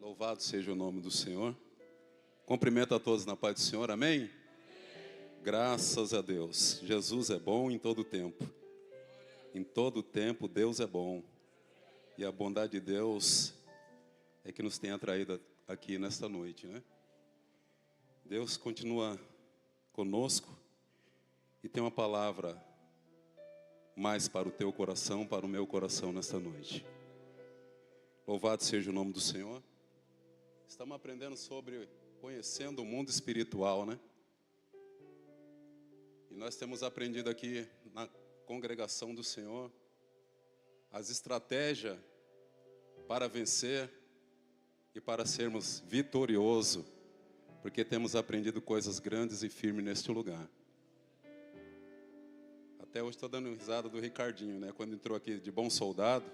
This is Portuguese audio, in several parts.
Louvado seja o nome do Senhor. Cumprimento a todos na paz do Senhor, amém? Graças a Deus. Jesus é bom em todo tempo. Em todo tempo Deus é bom. E a bondade de Deus é que nos tem atraído aqui nesta noite, né? Deus continua conosco e tem uma palavra mais para o teu coração, para o meu coração nesta noite. Louvado seja o nome do Senhor. Estamos aprendendo sobre conhecendo o mundo espiritual, né? E nós temos aprendido aqui na congregação do Senhor as estratégias para vencer e para sermos vitoriosos, porque temos aprendido coisas grandes e firmes neste lugar. Até hoje estou dando risada do Ricardinho, né? Quando entrou aqui de bom soldado,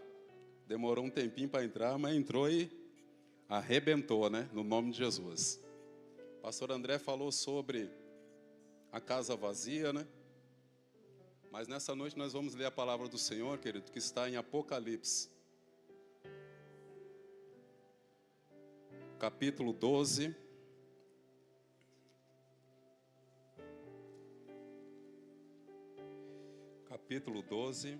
demorou um tempinho para entrar, mas entrou e arrebentou, né? No nome de Jesus. Pastor André falou sobre a casa vazia, né? Mas nessa noite nós vamos ler a palavra do Senhor, querido, que está em Apocalipse. Capítulo 12. Capítulo 12.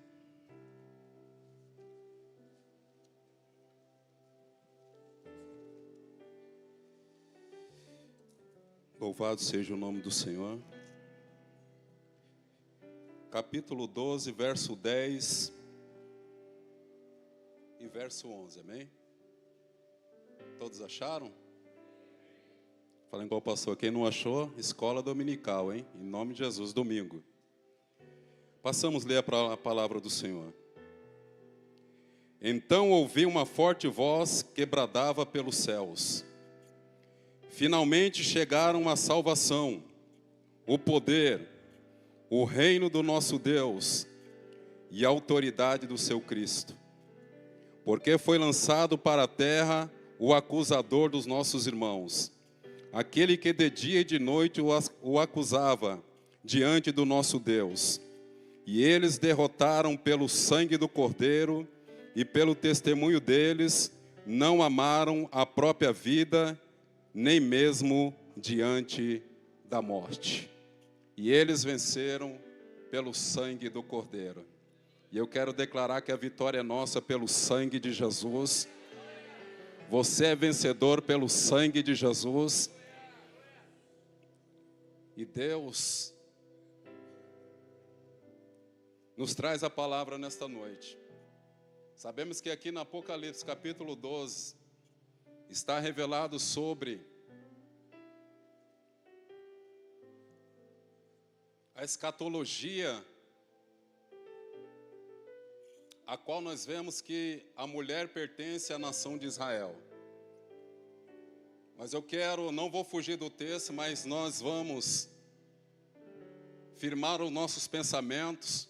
Louvado seja o nome do Senhor. Capítulo 12, verso 10 e verso 11, amém? Todos acharam? Fala igual pastor, quem não achou, escola dominical, hein? Em nome de Jesus, domingo. Passamos a ler a palavra do Senhor. Então ouvi uma forte voz que bradava pelos céus. Finalmente chegaram a salvação, o poder, o reino do nosso Deus e a autoridade do seu Cristo. Porque foi lançado para a terra o acusador dos nossos irmãos, aquele que de dia e de noite o acusava diante do nosso Deus. E eles derrotaram pelo sangue do Cordeiro e pelo testemunho deles, não amaram a própria vida, nem mesmo diante da morte. E eles venceram pelo sangue do Cordeiro. E eu quero declarar que a vitória é nossa pelo sangue de Jesus. Você é vencedor pelo sangue de Jesus. E Deus nos traz a palavra nesta noite. Sabemos que aqui no Apocalipse, capítulo 12, está revelado sobre a escatologia, a qual nós vemos que a mulher pertence à nação de Israel. Mas não vou fugir do texto, mas nós vamos firmar os nossos pensamentos,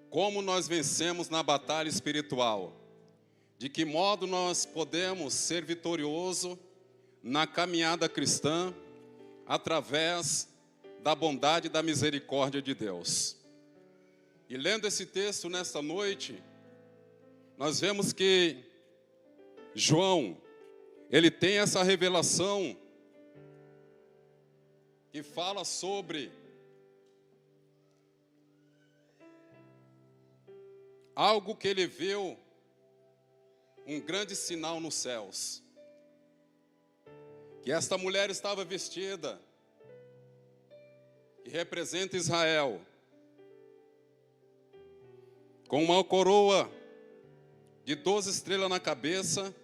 como nós vencemos na batalha espiritual. De que modo nós podemos ser vitoriosos na caminhada cristã através da bondade e da misericórdia de Deus. E lendo esse texto nesta noite, nós vemos que João, ele tem essa revelação que fala sobre algo que ele viu, um grande sinal nos céus. Que esta mulher estava vestida, que representa Israel, com uma coroa de 12 estrelas na cabeça,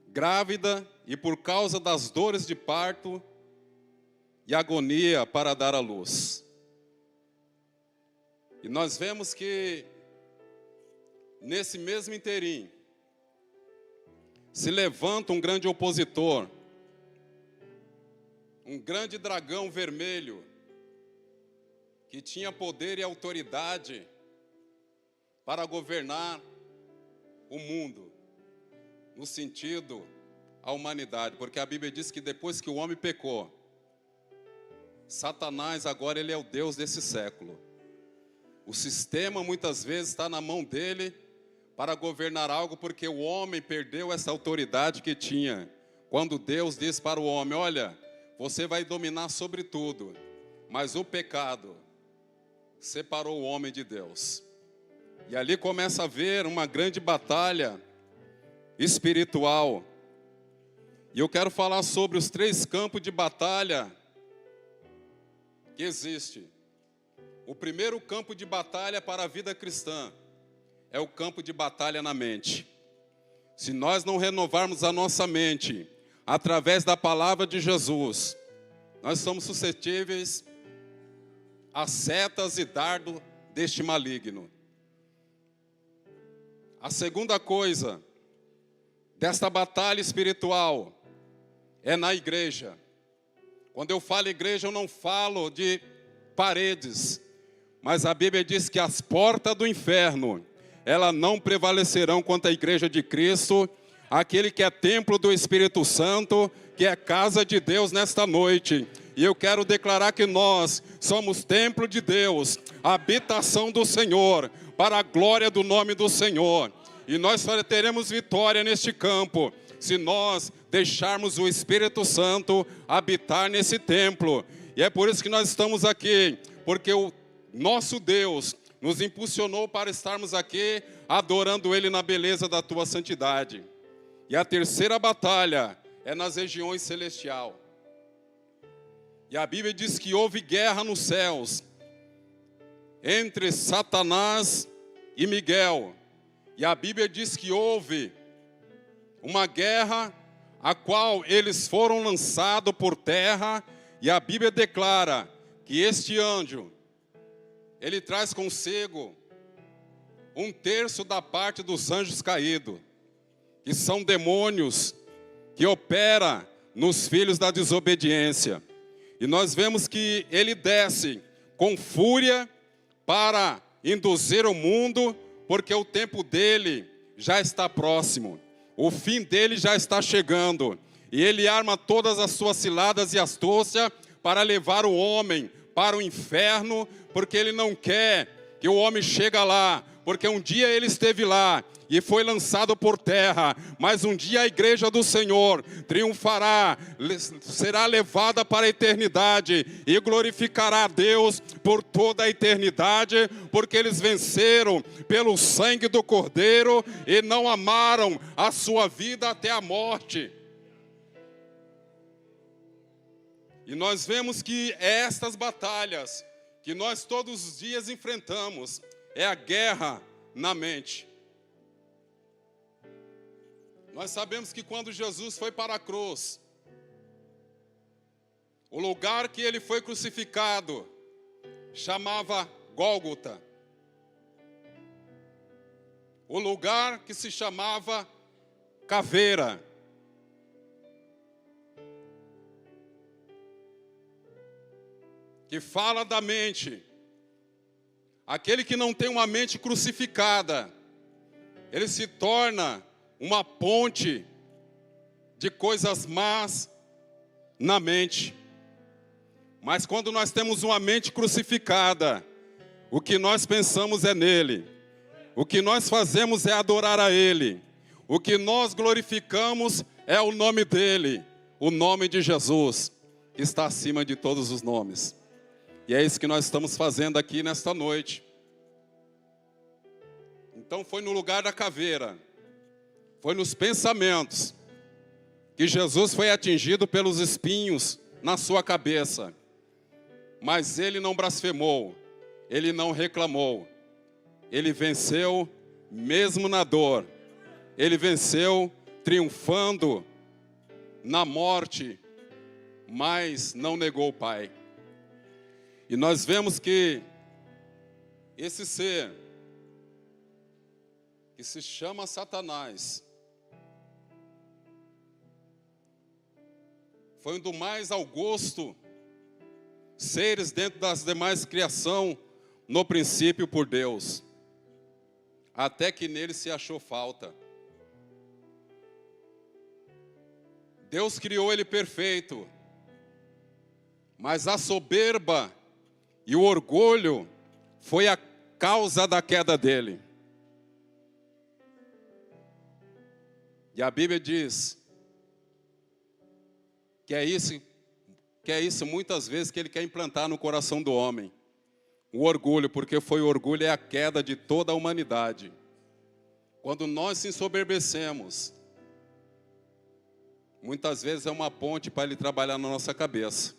grávida e por causa das dores de parto e agonia para dar à luz. E nós vemos que nesse mesmo interim, se levanta um grande opositor, um grande dragão vermelho, que tinha poder e autoridade para governar o mundo, no sentido, a humanidade, porque a Bíblia diz que depois que o homem pecou, Satanás agora ele é o Deus desse século. O sistema muitas vezes está na mão dele, para governar algo, porque o homem perdeu essa autoridade que tinha. Quando Deus diz para o homem: olha, você vai dominar sobre tudo. Mas o pecado separou o homem de Deus. E ali começa a haver uma grande batalha espiritual. E eu quero falar sobre os 3 campos de batalha que existe. O primeiro campo de batalha para a vida cristã é o campo de batalha na mente. Se nós não renovarmos a nossa mente através da palavra de Jesus, nós somos suscetíveis a setas e dardo deste maligno. A segunda coisa desta batalha espiritual é na igreja. Quando eu falo igreja, eu não falo de paredes, mas a Bíblia diz que as portas do inferno, elas não prevalecerão contra a igreja de Cristo, aquele que é templo do Espírito Santo, que é casa de Deus nesta noite. E eu quero declarar que nós somos templo de Deus, habitação do Senhor, para a glória do nome do Senhor. E nós só teremos vitória neste campo, se nós deixarmos o Espírito Santo habitar nesse templo. E é por isso que nós estamos aqui, porque o nosso Deus nos impulsionou para estarmos aqui, adorando Ele na beleza da tua santidade. E a terceira batalha é nas regiões celestiais. E a Bíblia diz que houve guerra nos céus entre Satanás e Miguel. E a Bíblia diz que houve uma guerra a qual eles foram lançados por terra. E a Bíblia declara que este anjo, ele traz consigo 1/3 da parte dos anjos caídos, que são demônios que operam nos filhos da desobediência. E nós vemos que ele desce com fúria para induzir o mundo, porque o tempo dele já está próximo. O fim dele já está chegando. E ele arma todas as suas ciladas e astúcias para levar o homem para o inferno, porque ele não quer que o homem chegue lá, porque um dia ele esteve lá e foi lançado por terra, mas um dia a igreja do Senhor triunfará, será levada para a eternidade e glorificará a Deus por toda a eternidade, porque eles venceram pelo sangue do Cordeiro e não amaram a sua vida até a morte. E nós vemos que estas batalhas que nós todos os dias enfrentamos é a guerra na mente. Nós sabemos que quando Jesus foi para a cruz, o lugar que ele foi crucificado chamava Gólgota. O lugar que se chamava Caveira. Que fala da mente. Aquele que não tem uma mente crucificada, ele se torna uma ponte de coisas más na mente. Mas quando nós temos uma mente crucificada, o que nós pensamos é nele. O que nós fazemos é adorar a ele. O que nós glorificamos é o nome dele, o nome de Jesus, que está acima de todos os nomes. E é isso que nós estamos fazendo aqui nesta noite. Então foi no lugar da caveira, foi nos pensamentos, que Jesus foi atingido pelos espinhos na sua cabeça. Mas ele não blasfemou, ele não reclamou. Ele venceu mesmo na dor. Ele venceu triunfando na morte, mas não negou o Pai. E nós vemos que esse ser, que se chama Satanás, foi um dos mais augusto seres dentro das demais criação, no princípio por Deus, até que nele se achou falta. Deus criou ele perfeito, mas a soberba e o orgulho foi a causa da queda dele. E a Bíblia diz que é isso muitas vezes que ele quer implantar no coração do homem. O orgulho, porque o orgulho é a queda de toda a humanidade. Quando nós se ensoberbecemos, muitas vezes é uma ponte para ele trabalhar na nossa cabeça.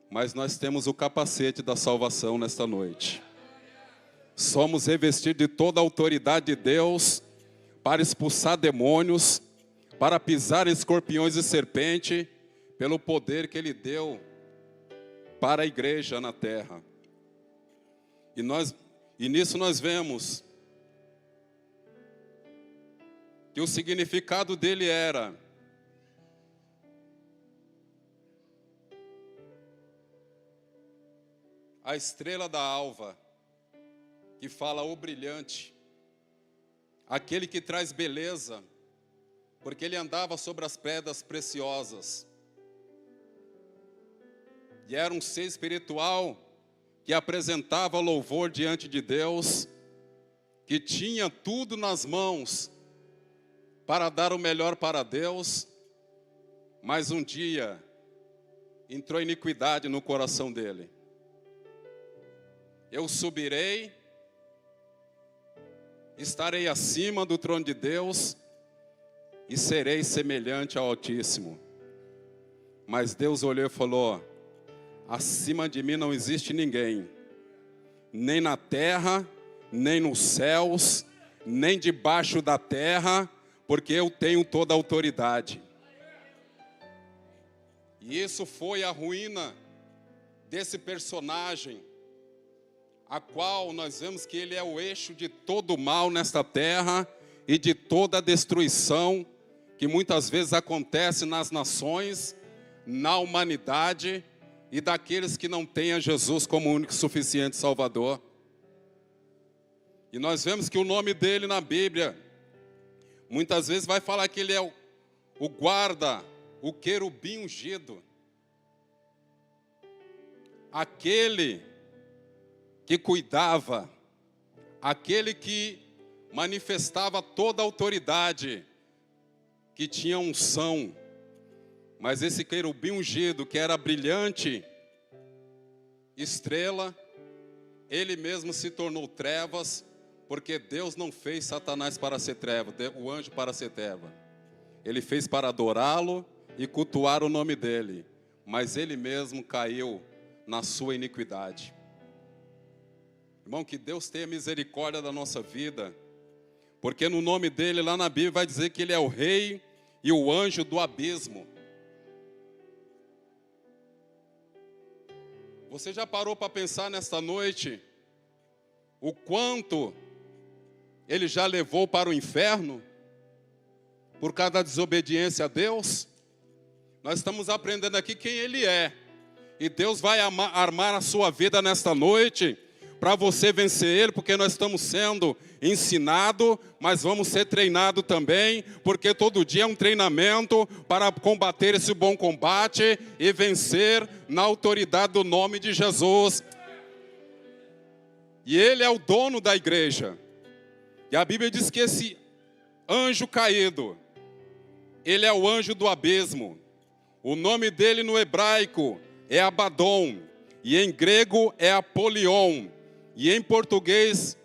Mas nós temos o capacete da salvação nesta noite. Somos revestidos de toda a autoridade de Deus para expulsar demônios, para pisar escorpiões e serpente, pelo poder que Ele deu para a igreja na terra. E nisso nós vemos que o significado dele era a estrela da alva, que fala o brilhante, aquele que traz beleza, porque ele andava sobre as pedras preciosas. E era um ser espiritual que apresentava louvor diante de Deus, que tinha tudo nas mãos para dar o melhor para Deus, mas um dia entrou iniquidade no coração dele. Eu subirei, estarei acima do trono de Deus e serei semelhante ao Altíssimo. Mas Deus olhou e falou: acima de mim não existe ninguém, nem na terra, nem nos céus, nem debaixo da terra, porque eu tenho toda a autoridade. E isso foi a ruína desse personagem, a qual nós vemos que ele é o eixo de todo o mal nesta terra e de toda a destruição que muitas vezes acontece nas nações, na humanidade e daqueles que não têm a Jesus como único e suficiente Salvador. E nós vemos que o nome dele na Bíblia, muitas vezes vai falar que ele é o guarda, o querubim ungido. Aquele que cuidava, aquele que manifestava toda a autoridade, que tinha unção. Mas esse querubim ungido, que era brilhante estrela, ele mesmo se tornou trevas, porque Deus não fez Satanás para ser treva, o anjo para ser treva. Ele fez para adorá-lo e cultuar o nome dele, mas ele mesmo caiu na sua iniquidade. Irmão, que Deus tenha misericórdia da nossa vida, porque no nome dele, lá na Bíblia, vai dizer que ele é o rei e o anjo do abismo. Você já parou para pensar nesta noite o quanto ele já levou para o inferno por causa da desobediência a Deus? Nós estamos aprendendo aqui quem ele é, e Deus vai armar a sua vida nesta noite para você vencer ele, porque nós estamos sendo ensinados, mas vamos ser treinados também, porque todo dia é um treinamento para combater esse bom combate e vencer na autoridade do nome de Jesus. E ele é o dono da igreja. E a Bíblia diz que esse anjo caído, ele é o anjo do abismo. O nome dele no hebraico é Abaddon, e em grego é Apolion. E em português,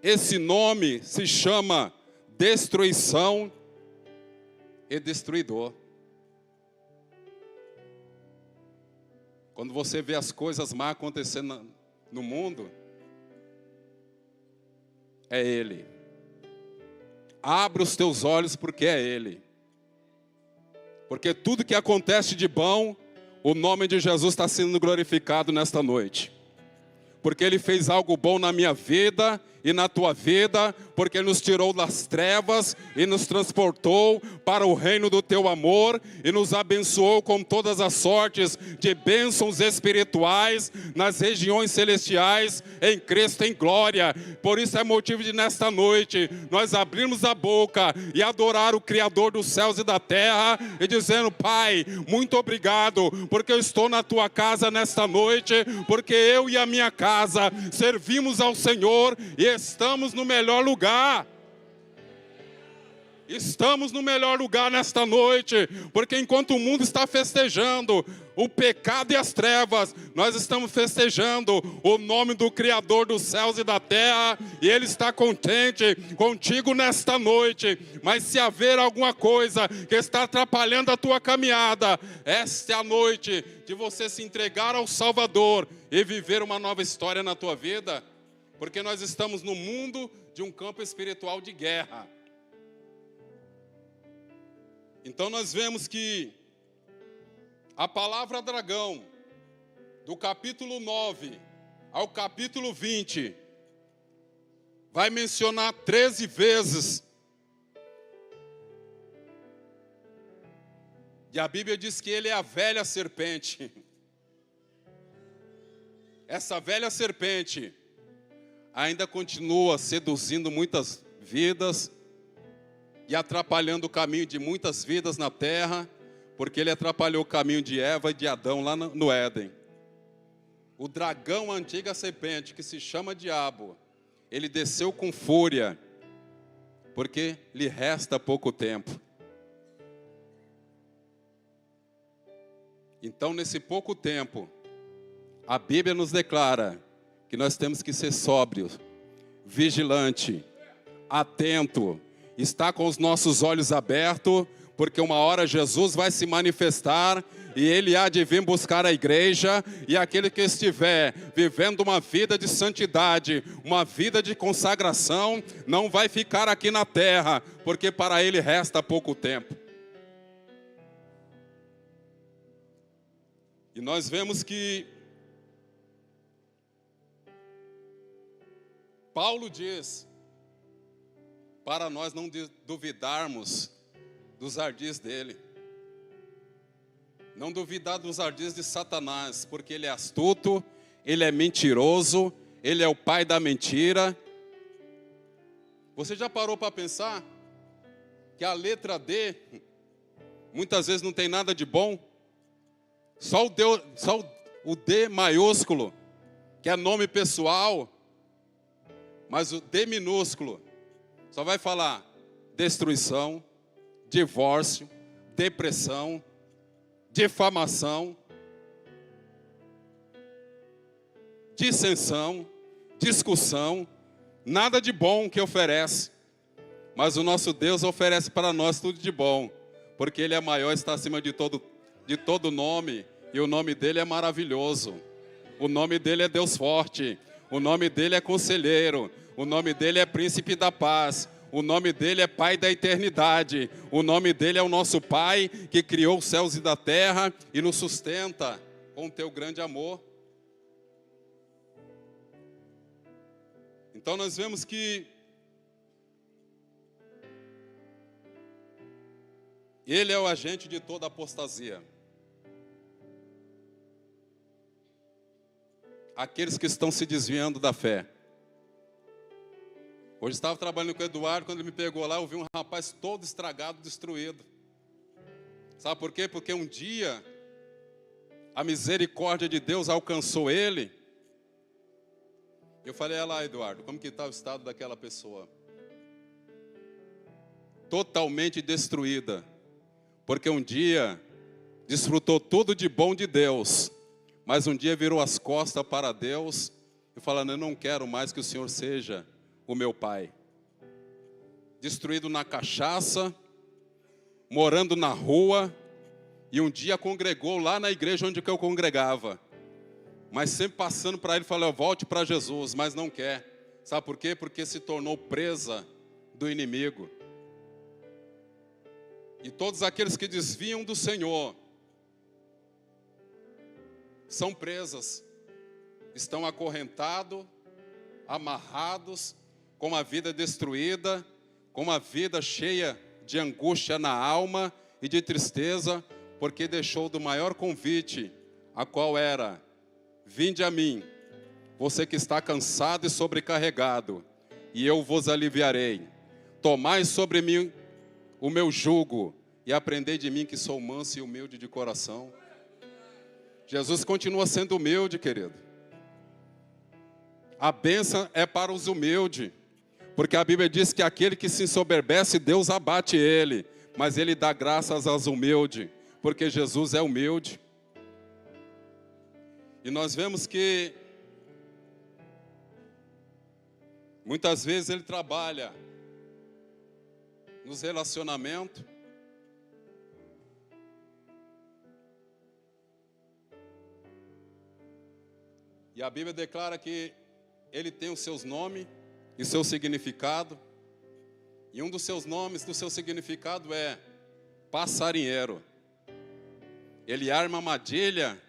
esse nome se chama destruição e destruidor. Quando você vê as coisas má acontecendo no mundo, é ele. Abre os teus olhos, porque é ele. Porque tudo que acontece de bom, o nome de Jesus está sendo glorificado nesta noite. Porque ele fez algo bom na minha vida e na tua vida, porque ele nos tirou das trevas e nos transportou para o reino do teu amor e nos abençoou com todas as sortes de bênçãos espirituais nas regiões celestiais em Cristo em glória. Por isso é motivo de nesta noite nós abrirmos a boca e adorar o Criador dos céus e da terra e dizendo: Pai, muito obrigado, porque eu estou na tua casa nesta noite, porque eu e a minha casa servimos ao Senhor e estamos no melhor lugar. Estamos no melhor lugar nesta noite, porque enquanto o mundo está festejando o pecado e as trevas, nós estamos festejando o nome do Criador dos céus e da terra, e Ele está contente contigo nesta noite. Mas se haver alguma coisa que está atrapalhando a tua caminhada, esta é a noite de você se entregar ao Salvador e viver uma nova história na tua vida, porque nós estamos no mundo de um campo espiritual de guerra. Então nós vemos que a palavra dragão, do capítulo 9 ao capítulo 20, vai mencionar 13 vezes. E a Bíblia diz que ele é a velha serpente. Essa velha serpente ainda continua seduzindo muitas vidas e atrapalhando o caminho de muitas vidas na terra, porque ele atrapalhou o caminho de Eva e de Adão lá no Éden. O dragão, a antiga serpente, que se chama diabo, ele desceu com fúria, porque lhe resta pouco tempo. Então, nesse pouco tempo, a Bíblia nos declara que nós temos que ser sóbrios, vigilante, atento, estar com os nossos olhos abertos, porque uma hora Jesus vai se manifestar e Ele há de vir buscar a igreja, e aquele que estiver vivendo uma vida de santidade, uma vida de consagração, não vai ficar aqui na terra, porque para Ele resta pouco tempo. E nós vemos que Paulo diz para nós não duvidarmos dos ardis dele. Não duvidar dos ardis de Satanás, porque ele é astuto, ele é mentiroso, ele é o pai da mentira. Você já parou para pensar que a letra D muitas vezes não tem nada de bom? Só o D maiúsculo, que é nome pessoal, mas o D minúsculo só vai falar destruição, divórcio, depressão, difamação, dissensão, discussão, nada de bom que oferece. Mas o nosso Deus oferece para nós tudo de bom, porque Ele é maior, está acima de todo nome, e o nome dEle é maravilhoso. O nome dEle é Deus forte, o nome dEle é conselheiro, o nome dEle é príncipe da paz, o nome dEle é Pai da eternidade, o nome dEle é o nosso Pai que criou os céus e da terra e nos sustenta com o teu grande amor. Então nós vemos que Ele é o agente de toda apostasia. Aqueles que estão se desviando da fé. Hoje estava trabalhando com o Eduardo, quando ele me pegou lá, eu vi um rapaz todo estragado, destruído. Sabe por quê? Porque um dia a misericórdia de Deus alcançou ele. Eu falei, olha lá, Eduardo, como que está o estado daquela pessoa? Totalmente destruída. Porque um dia desfrutou tudo de bom de Deus, mas um dia virou as costas para Deus e falando, eu não quero mais que o Senhor seja o meu pai. Destruído na cachaça, morando na rua, e um dia congregou lá na igreja onde eu congregava. Mas sempre passando para ele, falou, volte para Jesus, mas não quer. Sabe por quê? Porque se tornou presa do inimigo. E todos aqueles que desviam do Senhor são presas, estão acorrentados, amarrados, com uma vida destruída, com uma vida cheia de angústia na alma e de tristeza, porque deixou do maior convite, a qual era, vinde a mim, você que está cansado e sobrecarregado, e eu vos aliviarei. Tomai sobre mim o meu jugo, e aprendei de mim que sou manso e humilde de coração. Jesus continua sendo humilde, querido. A bênção é para os humildes, Porque a Bíblia diz que aquele que se ensoberbece, Deus abate ele, mas ele dá graças aos humildes, porque Jesus é humilde. E nós vemos que muitas vezes ele trabalha nos relacionamentos. E a Bíblia declara que ele tem os seus nomes e seu significado. E um dos seus nomes, do seu significado é passarinheiro. Ele arma armadilha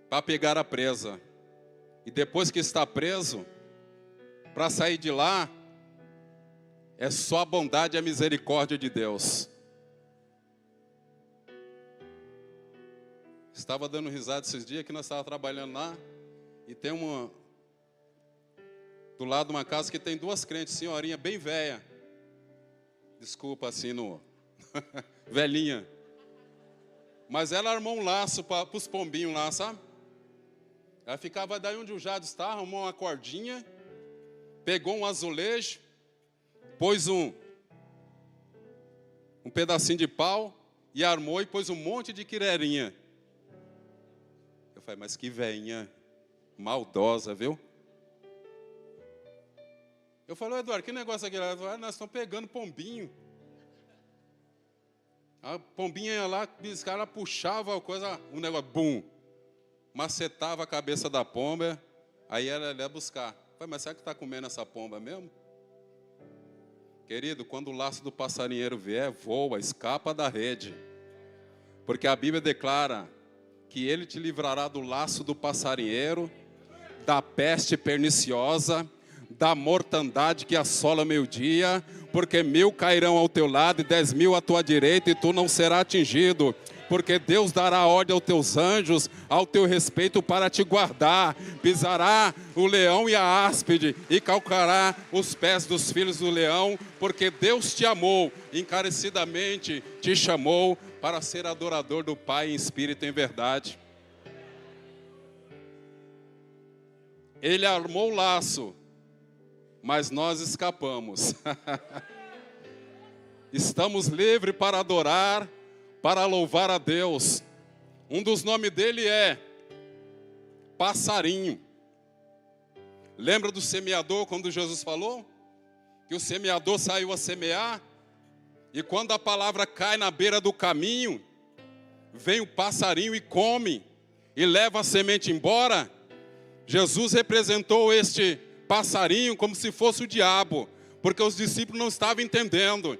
para pegar a presa. E depois que está preso, para sair de lá, é só a bondade e a misericórdia de Deus. Estava dando risada esses dias que nós estávamos trabalhando lá. E tem do lado de uma casa que tem duas crentes, senhorinha bem velha. Desculpa assim velhinha. Mas ela armou um laço para os pombinhos lá, sabe? Ela ficava daí onde o Jado está, arrumou uma cordinha, pegou um azulejo, pôs um pedacinho de pau e armou e pôs um monte de quirerinha. Eu falei, mas que velhinha maldosa, viu? Eu falei, Eduardo, que negócio é aquele? Nós estamos pegando pombinho. A pombinha ia lá, ela puxava a coisa, um negócio, bum, macetava a cabeça da pomba, aí ela ia buscar. Eu falei, mas será que está comendo essa pomba mesmo? Querido, quando o laço do passarinheiro vier, voa, escapa da rede. Porque a Bíblia declara que ele te livrará do laço do passarinheiro, da peste perniciosa, da mortandade que assola meio-dia, porque 1000 cairão ao teu lado e 10.000 à tua direita, e tu não serás atingido. Porque Deus dará ordem aos teus anjos, ao teu respeito, para te guardar. Pisará o leão e a áspide, e calcará os pés dos filhos do leão, porque Deus te amou, encarecidamente te chamou para ser adorador do Pai em espírito e em verdade. Ele armou o laço, mas nós escapamos. Estamos livres para adorar, para louvar a Deus. Um dos nomes dele é passarinho. Lembra do semeador, quando Jesus falou? Que o semeador saiu a semear, e quando a palavra cai na beira do caminho, vem o passarinho e come, e leva a semente embora. Jesus representou este passarinho como se fosse o diabo, porque os discípulos não estavam entendendo.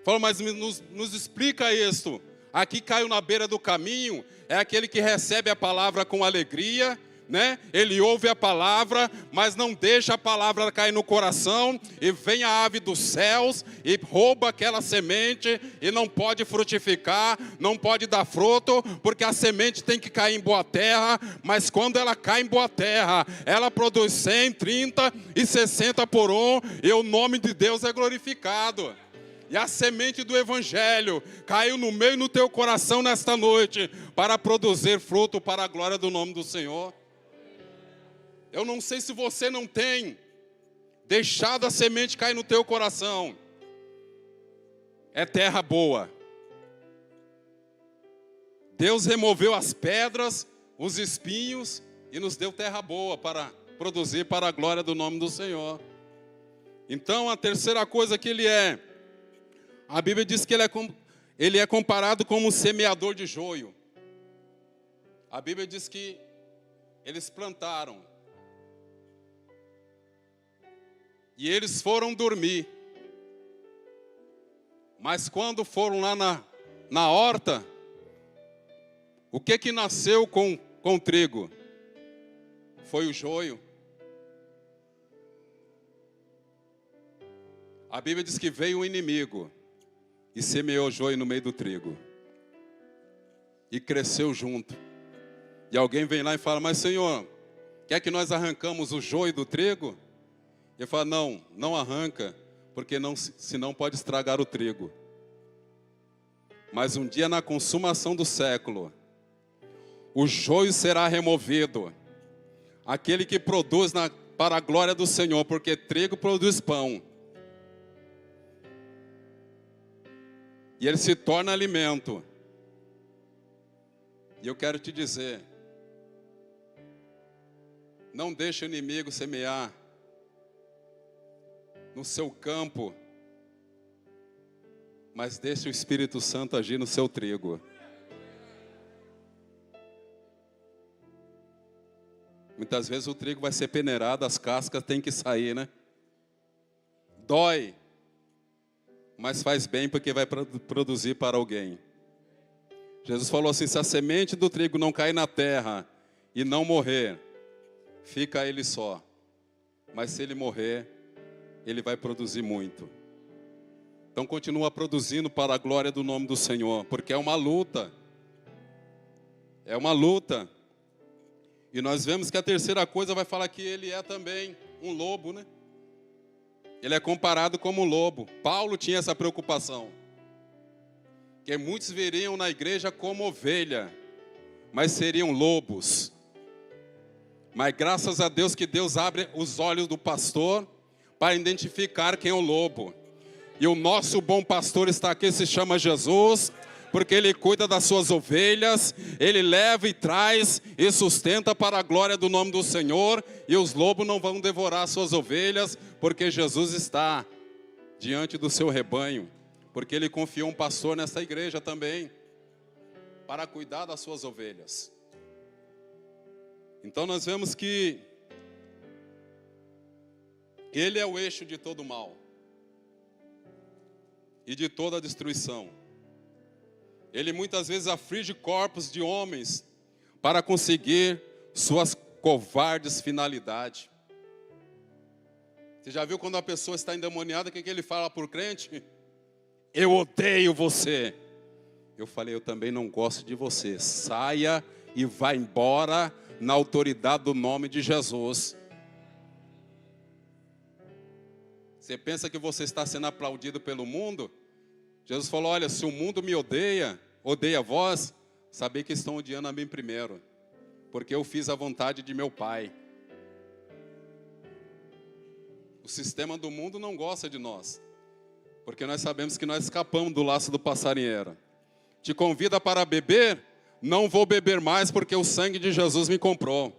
Falou, mas nos explica isso. Aqui caiu na beira do caminho, é aquele que recebe a palavra com alegria, né? Ele ouve a palavra, mas não deixa a palavra cair no coração, e vem a ave dos céus e rouba aquela semente, e não pode frutificar, não pode dar fruto, porque a semente tem que cair em boa terra. Mas quando ela cai em boa terra, ela produz 100, 30 e 60 por um, e o nome de Deus é glorificado. E a semente do Evangelho caiu no meio do teu coração nesta noite, para produzir fruto para a glória do nome do Senhor. Eu não sei se você não tem deixado a semente cair no teu coração. É terra boa. Deus removeu as pedras, os espinhos, e nos deu terra boa para produzir para a glória do nome do Senhor. Então, a terceira coisa que ele é, a Bíblia diz que ele é comparado como um semeador de joio. A Bíblia diz que eles plantaram, e eles foram dormir. Mas quando foram lá na horta, o que nasceu com trigo? Foi o joio. A Bíblia diz que veio um inimigo e semeou joio no meio do trigo. E cresceu junto. E alguém vem lá e fala, mas Senhor, quer que nós arrancamos o joio do trigo? Ele fala, não arranca, porque senão pode estragar o trigo. Mas um dia, na consumação do século, o joio será removido. Aquele que produz para a glória do Senhor, porque trigo produz pão. E ele se torna alimento. E eu quero te dizer, não deixe o inimigo semear no seu campo, mas deixe o Espírito Santo agir no seu trigo. Muitas vezes o trigo vai ser peneirado, as cascas têm que sair, né? Dói, mas faz bem porque vai produzir para alguém. Jesus falou assim, se a semente do trigo não cair na terra e não morrer, fica ele só. Mas se ele morrer, ele vai produzir muito. Então continua produzindo para a glória do nome do Senhor, porque é uma luta. É uma luta. E nós vemos que a terceira coisa vai falar que ele é também um lobo, né? Ele é comparado como um lobo. Paulo tinha essa preocupação. Que muitos veriam na igreja como ovelha, mas seriam lobos. Mas graças a Deus que Deus abre os olhos do pastor para identificar quem é o lobo. E o nosso bom pastor está aqui, se chama Jesus, porque ele cuida das suas ovelhas, ele leva e traz e sustenta para a glória do nome do Senhor, e os lobos não vão devorar suas ovelhas, porque Jesus está diante do seu rebanho, porque ele confiou um pastor nessa igreja também, para cuidar das suas ovelhas. Então nós vemos que ele é o eixo de todo mal e de toda destruição. Ele muitas vezes aflige corpos de homens para conseguir suas covardes finalidades. Você já viu quando a pessoa está endemoniada, o que ele fala para o crente? Eu odeio você. Eu falei, eu também não gosto de você. Saia e vá embora na autoridade do nome de Jesus. Você pensa que você está sendo aplaudido pelo mundo? Jesus falou, olha, se o mundo me odeia vós, sabei que estão odiando a mim primeiro, porque eu fiz a vontade de meu Pai. O sistema do mundo não gosta de nós, porque nós sabemos que nós escapamos do laço do passarinheiro. Te convida para beber? Não vou beber mais, porque o sangue de Jesus me comprou.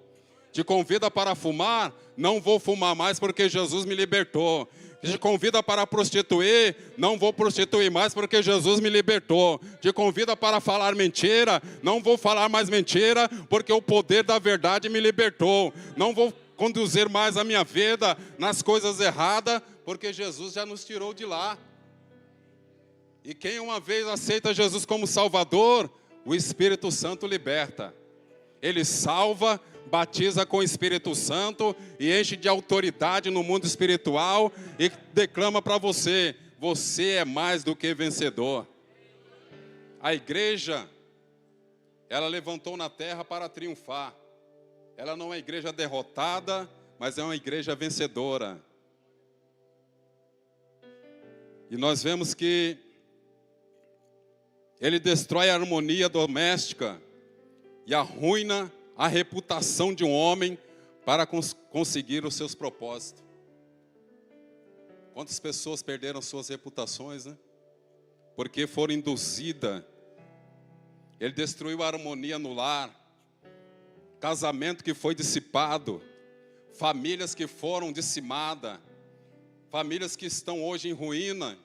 Te convida para fumar? Não vou fumar mais, porque Jesus me libertou. Te convida para prostituir? Não vou prostituir mais, porque Jesus me libertou. Te convida para falar mentira? Não vou falar mais mentira, porque o poder da verdade me libertou. Não vou conduzir mais a minha vida nas coisas erradas, porque Jesus já nos tirou de lá. E quem uma vez aceita Jesus como Salvador, o Espírito Santo liberta. Ele salva, batiza com o Espírito Santo e enche de autoridade no mundo espiritual e declama para você, você é mais do que vencedor. A igreja, ela levantou na terra para triunfar. Ela não é uma igreja derrotada, mas é uma igreja vencedora. E nós vemos que ele destrói a harmonia doméstica e arruina a reputação de um homem para conseguir os seus propósitos. Quantas pessoas perderam suas reputações, né? Porque foram induzidas. Ele destruiu a harmonia no lar, casamento que foi dissipado, famílias que foram dizimadas, famílias que estão hoje em ruína.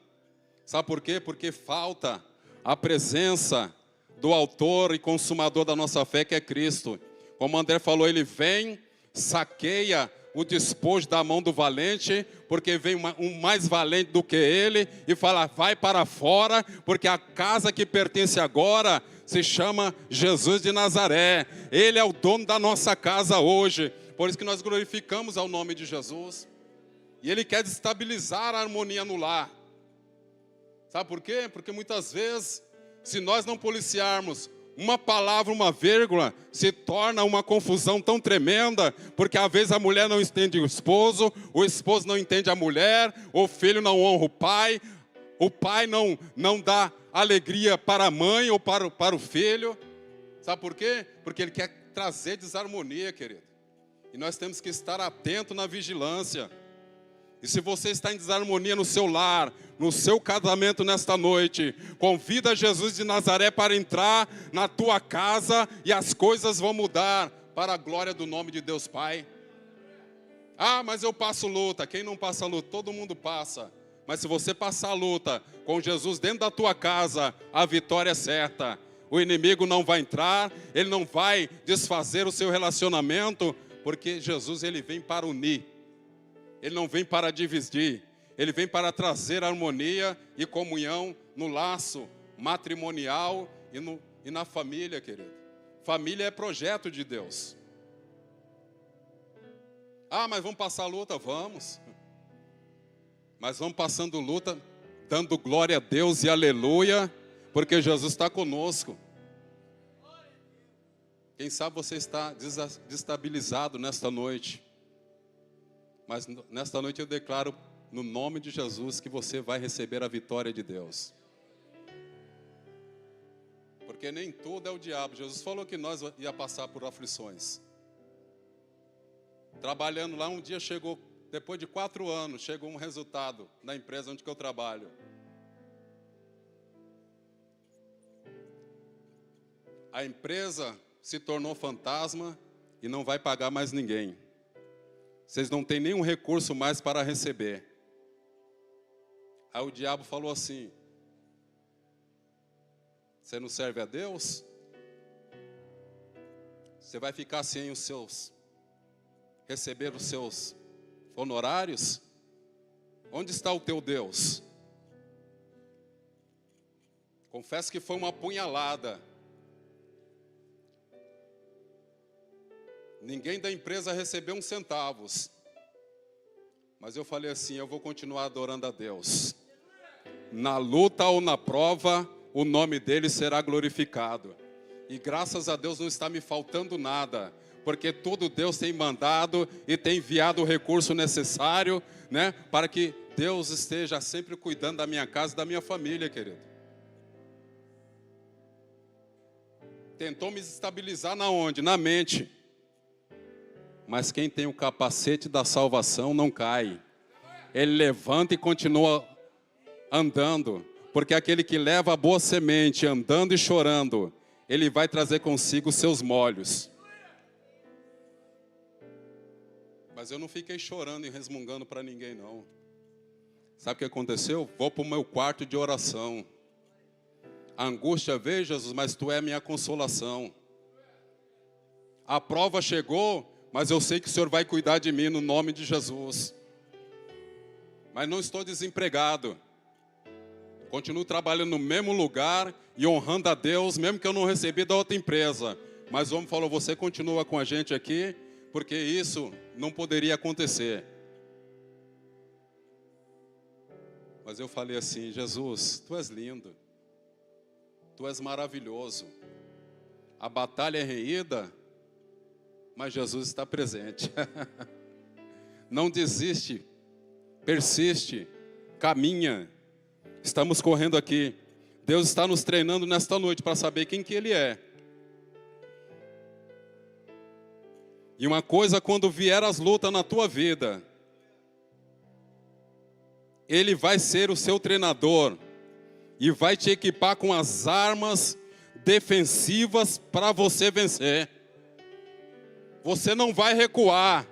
Sabe por quê? Porque falta a presença do autor e consumador da nossa fé, que é Cristo. Como André falou, ele vem, saqueia o despojo da mão do valente, porque vem um mais valente do que ele, e fala, vai para fora, porque a casa que pertence agora se chama Jesus de Nazaré. Ele é o dono da nossa casa hoje, por isso que nós glorificamos ao nome de Jesus. E ele quer destabilizar a harmonia no lar. Sabe por quê? Porque muitas vezes, se nós não policiarmos uma palavra, uma vírgula, se torna uma confusão tão tremenda, porque às vezes a mulher não entende o esposo não entende a mulher, o filho não honra o pai não dá alegria para a mãe ou para o filho. Sabe por quê? Porque ele quer trazer desarmonia, querido. E nós temos que estar atentos na vigilância. E se você está em desarmonia no seu lar, no seu casamento nesta noite, convida Jesus de Nazaré para entrar na tua casa e as coisas vão mudar para a glória do nome de Deus Pai. Ah, mas eu passo luta. Quem não passa luta? Todo mundo passa. Mas se você passar a luta com Jesus dentro da tua casa, a vitória é certa. O inimigo não vai entrar, ele não vai desfazer o seu relacionamento, porque Jesus ele vem para unir. Ele não vem para dividir, ele vem para trazer harmonia e comunhão no laço matrimonial e na família, querido. Família é projeto de Deus. Ah, mas vamos passar luta? Vamos. Mas vamos passando luta, dando glória a Deus e aleluia, porque Jesus está conosco. Quem sabe você está destabilizado nesta noite. Mas nesta noite eu declaro, no nome de Jesus, que você vai receber a vitória de Deus. Porque nem tudo é o diabo. Jesus falou que nós ia passar por aflições. Trabalhando lá, um dia chegou, depois de 4 anos, chegou um resultado na empresa onde eu trabalho. A empresa se tornou fantasma e não vai pagar mais ninguém. Vocês não têm nenhum recurso mais para receber. Aí o diabo falou assim: você não serve a Deus? Você vai ficar sem receber os seus honorários? Onde está o teu Deus? Confesso que foi uma apunhalada. Ninguém da empresa recebeu 1 centavo. Mas eu falei assim: eu vou continuar adorando a Deus. Na luta ou na prova, o nome dele será glorificado. E graças a Deus não está me faltando nada, porque tudo Deus tem mandado e tem enviado o recurso necessário, né, para que Deus esteja sempre cuidando da minha casa e da minha família, querido. Tentou me desestabilizar na onde? Na mente. Mas quem tem o capacete da salvação não cai. Ele levanta e continua andando. Porque aquele que leva a boa semente, andando e chorando, ele vai trazer consigo os seus molhos. Mas eu não fiquei chorando e resmungando para ninguém, não. Sabe o que aconteceu? Vou para o meu quarto de oração. A angústia veio, Jesus, mas tu é a minha consolação. A prova chegou, mas eu sei que o Senhor vai cuidar de mim no nome de Jesus. Mas não estou desempregado. Continuo trabalhando no mesmo lugar e honrando a Deus, mesmo que eu não recebi da outra empresa. Mas o homem falou: você continua com a gente aqui, porque isso não poderia acontecer. Mas eu falei assim: Jesus, tu és lindo. Tu és maravilhoso. A batalha é reída, mas Jesus está presente. Não desiste, persiste, caminha. Estamos correndo aqui. Deus está nos treinando nesta noite para saber quem que Ele é. E uma coisa, quando vier as lutas na tua vida, Ele vai ser o seu treinador e vai te equipar com as armas defensivas para você vencer. Você não vai recuar.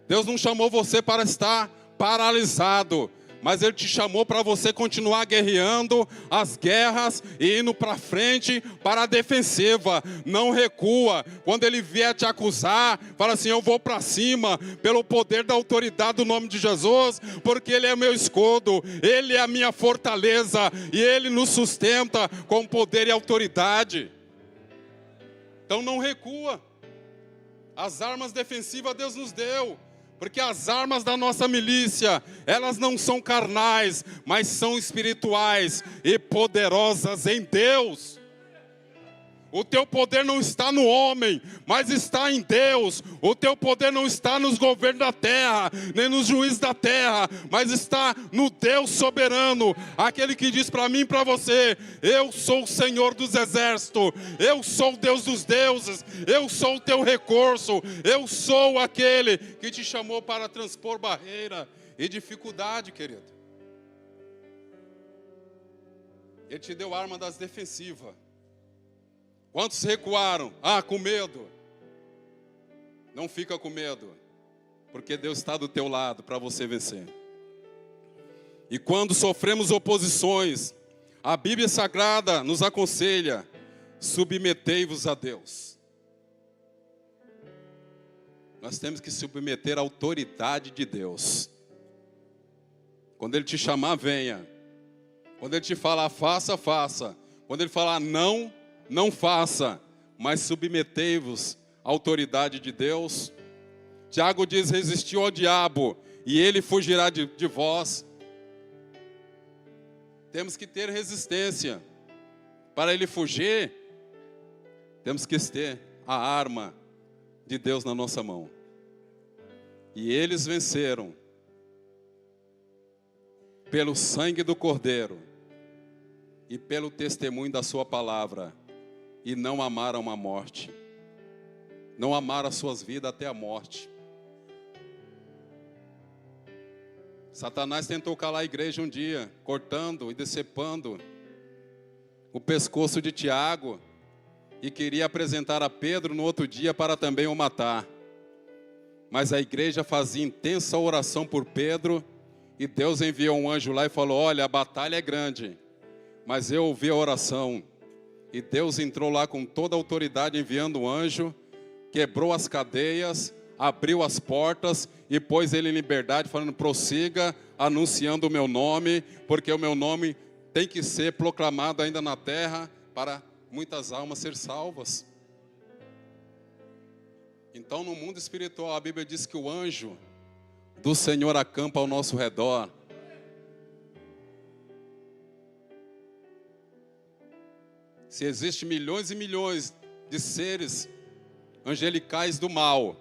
Deus não chamou você para estar paralisado, mas Ele te chamou para você continuar guerreando as guerras e indo para frente para a defensiva. Não recua. Quando ele vier te acusar, fala assim: eu vou para cima pelo poder da autoridade do nome de Jesus, porque Ele é meu escudo, Ele é a minha fortaleza e Ele nos sustenta com poder e autoridade. Então não recua. As armas defensivas Deus nos deu. Porque as armas da nossa milícia, elas não são carnais, mas são espirituais e poderosas em Deus. O teu poder não está no homem, mas está em Deus. O teu poder não está nos governos da terra, nem nos juízes da terra, mas está no Deus soberano. Aquele que diz para mim e para você: eu sou o Senhor dos exércitos, eu sou o Deus dos deuses, eu sou o teu recurso, eu sou aquele que te chamou para transpor barreira e dificuldade, querido. Ele te deu arma das defensivas. Quantos recuaram? Com medo. Não fica com medo, porque Deus está do teu lado para você vencer. E quando sofremos oposições, a Bíblia Sagrada nos aconselha: submetei-vos a Deus. Nós temos que submeter à autoridade de Deus. Quando Ele te chamar, venha. Quando Ele te falar, faça, faça. Quando Ele falar, não, não faça, mas submetei-vos à autoridade de Deus. Tiago diz: resistiu ao diabo e ele fugirá de vós. Temos que ter resistência. Para ele fugir, temos que ter a arma de Deus na nossa mão. E eles venceram pelo sangue do Cordeiro e pelo testemunho da sua palavra, e não amaram a morte, não amaram as suas vidas até a morte. Satanás tentou calar a igreja um dia, cortando e decepando o pescoço de Tiago, e queria apresentar a Pedro no outro dia para também o matar. Mas a igreja fazia intensa oração por Pedro, e Deus enviou um anjo lá e falou: olha, a batalha é grande, mas eu ouvi a oração. E Deus entrou lá com toda a autoridade, enviando um anjo, quebrou as cadeias, abriu as portas e pôs ele em liberdade, falando: prossiga anunciando o meu nome, porque o meu nome tem que ser proclamado ainda na terra, para muitas almas ser salvas. Então, no mundo espiritual, a Bíblia diz que o anjo do Senhor acampa ao nosso redor. Se existem milhões e milhões de seres angelicais do mal,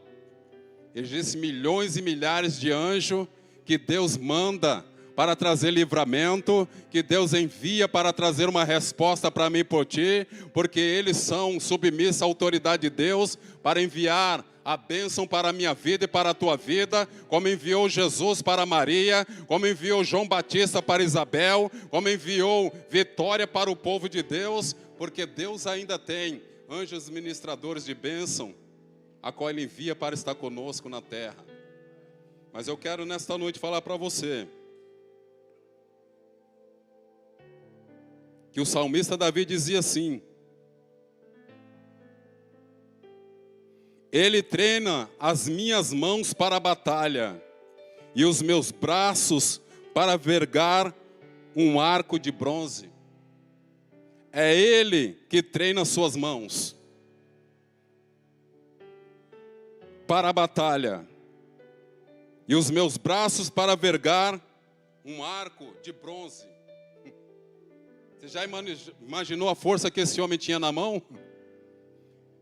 existem milhões e milhares de anjos que Deus manda para trazer livramento, que Deus envia para trazer uma resposta para mim e por ti, porque eles são submissos à autoridade de Deus para enviar a bênção para a minha vida e para a tua vida, como enviou Jesus para Maria, como enviou João Batista para Isabel, como enviou vitória para o povo de Deus, porque Deus ainda tem anjos ministradores de bênção, a qual Ele envia para estar conosco na terra. Mas eu quero nesta noite falar para você que o salmista Davi dizia assim: Ele treina as minhas mãos para a batalha e os meus braços para vergar um arco de bronze. É Ele que treina as suas mãos para a batalha e os meus braços para vergar um arco de bronze. Você já imaginou a força que esse homem tinha na mão?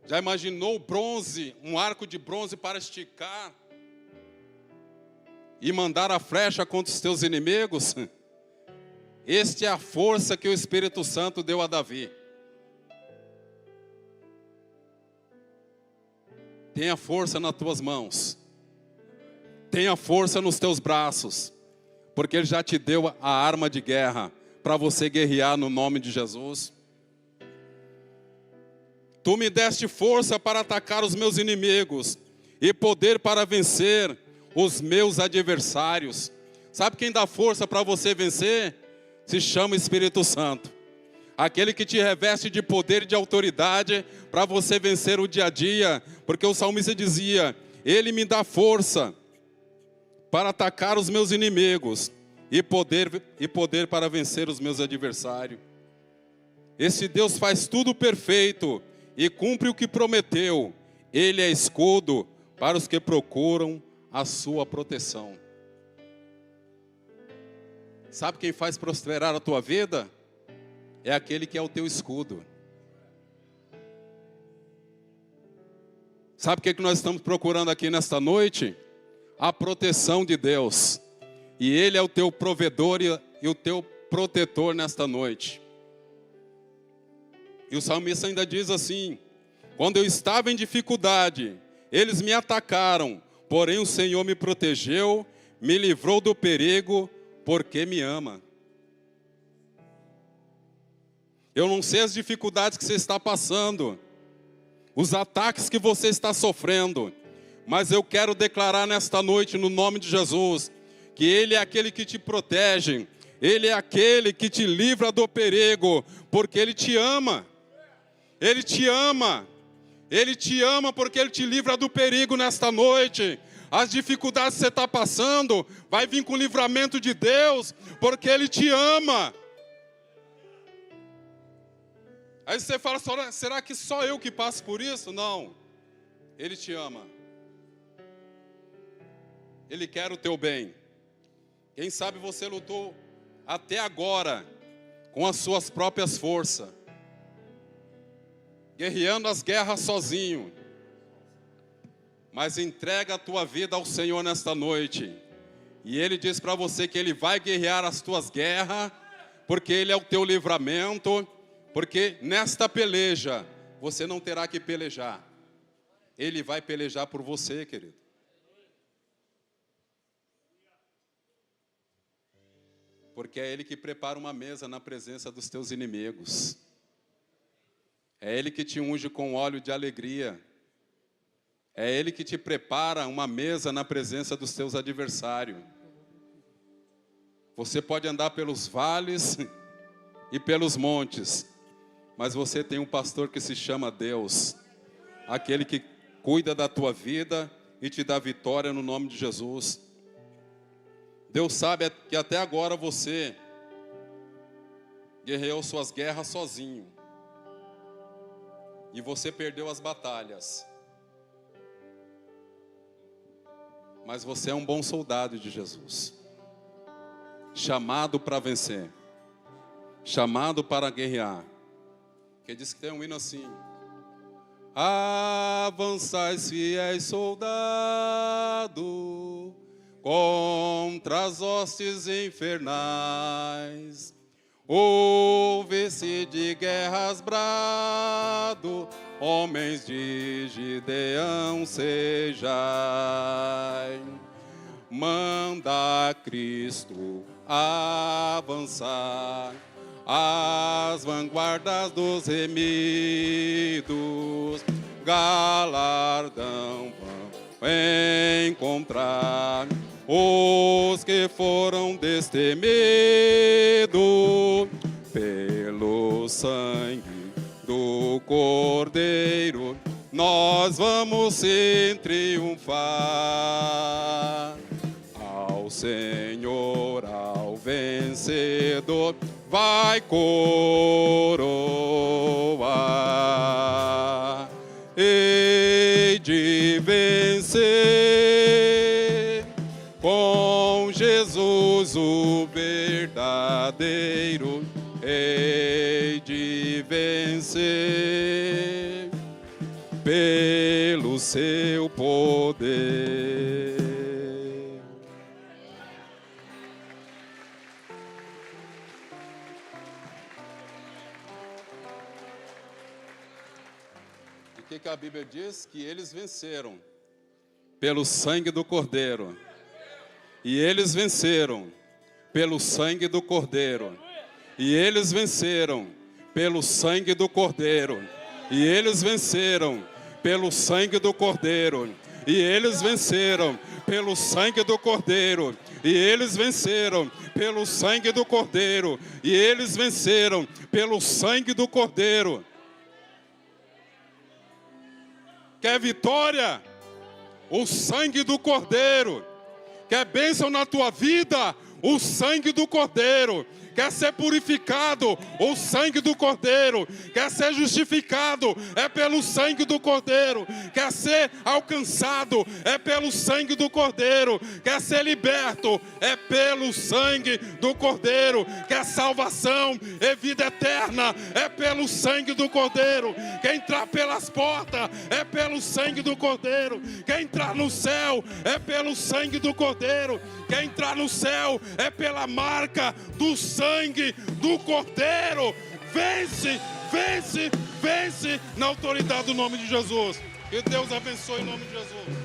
Já imaginou o bronze, um arco de bronze para esticar e mandar a flecha contra os teus inimigos? Esta é a força que o Espírito Santo deu a Davi. Tenha força nas tuas mãos. Tenha força nos teus braços, porque Ele já te deu a arma de guerra para você guerrear no nome de Jesus. Tu me deste força para atacar os meus inimigos e poder para vencer os meus adversários. Sabe quem dá força para você vencer? Se chama Espírito Santo. Aquele que te reveste de poder e de autoridade para você vencer o dia a dia. Porque o salmista dizia: Ele me dá força para atacar os meus inimigos e poder para vencer os meus adversários. Esse Deus faz tudo perfeito e cumpre o que prometeu. Ele é escudo para os que procuram a sua proteção. Sabe quem faz prosperar a tua vida? É aquele que é o teu escudo. Sabe o que nós estamos procurando aqui nesta noite? A proteção de Deus. E Ele é o teu provedor e o teu protetor nesta noite. E o salmista ainda diz assim: quando eu estava em dificuldade, eles me atacaram, porém o Senhor me protegeu, me livrou do perigo, porque me ama. Eu não sei as dificuldades que você está passando, os ataques que você está sofrendo, mas eu quero declarar nesta noite, no nome de Jesus, que Ele é aquele que te protege, Ele é aquele que te livra do perigo, porque Ele te ama. Ele te ama. Ele te ama porque Ele te livra do perigo nesta noite. As dificuldades que você está passando, vai vir com o livramento de Deus, porque Ele te ama. Aí você fala, será que só eu que passo por isso? Não. Ele te ama. Ele quer o teu bem. Quem sabe você lutou até agora com as suas próprias forças, guerreando as guerras sozinho. Mas entrega a tua vida ao Senhor nesta noite. E Ele diz para você que Ele vai guerrear as tuas guerras, porque Ele é o teu livramento, porque nesta peleja você não terá que pelejar. Ele vai pelejar por você, querido. Porque é Ele que prepara uma mesa na presença dos teus inimigos. É Ele que te unge com óleo de alegria. É Ele que te prepara uma mesa na presença dos teus adversários. Você pode andar pelos vales e pelos montes, mas você tem um pastor que se chama Deus. Aquele que cuida da tua vida e te dá vitória no nome de Jesus. Deus sabe que até agora você guerreou suas guerras sozinho. E você perdeu as batalhas. Mas você é um bom soldado de Jesus. Chamado para vencer. Chamado para guerrear. Que diz que tem um hino assim: avançais, fiéis soldado, contra as hostes infernais. Ouve-se de guerras brado, homens de Gideão sejai. Manda Cristo avançar as vanguardas dos remidos, galardão vão encontrar os que foram destemidos. Pelo sangue do Cordeiro nós vamos sim triunfar. Ao Senhor, ao vencedor, vai coroar. Hei de vencer com Jesus o verdadeiro. Hei de vencer pelo seu poder. E o que a Bíblia diz? Que eles venceram pelo sangue do Cordeiro. E eles venceram pelo sangue do Cordeiro. E eles venceram pelo sangue do Cordeiro. E eles venceram pelo sangue do Cordeiro. E eles venceram pelo sangue do Cordeiro. E eles venceram pelo sangue do Cordeiro. E eles venceram pelo sangue do Cordeiro. Quer vitória? O sangue do Cordeiro. Quer bênção na tua vida? O sangue do Cordeiro. quer ser purificado, o sangue do Cordeiro. Quer ser justificado, é pelo sangue do Cordeiro. Quer ser alcançado, é pelo sangue do Cordeiro. Quer ser liberto, é pelo sangue do Cordeiro. Quer salvação e vida eterna, é pelo sangue do Cordeiro. Quer entrar pelas portas, é pelo sangue do Cordeiro. Quer entrar no céu, é pelo sangue do Cordeiro. Quer entrar no céu, é pela marca do sangue do Cordeiro. Vence, vence, vence na autoridade do nome de Jesus. Que Deus abençoe em nome de Jesus.